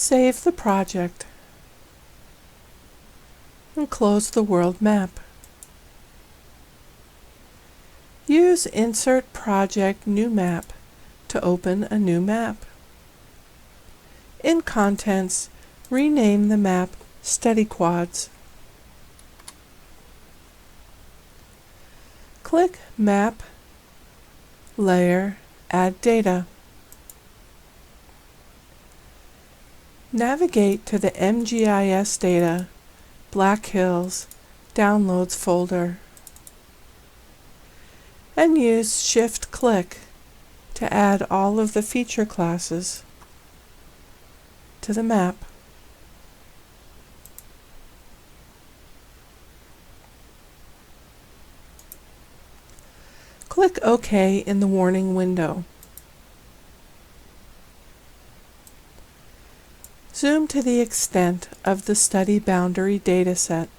Save the project and close the world map. Use Insert Project New Map to open a new map. In Contents, rename the map Study Quads. Click Map, Layer, Add Data. Navigate to the MGIS Data, Black Hills, Downloads folder, and use Shift-Click to add all of the feature classes to the map. Click OK in the warning window. Zoom to the extent of the study boundary dataset.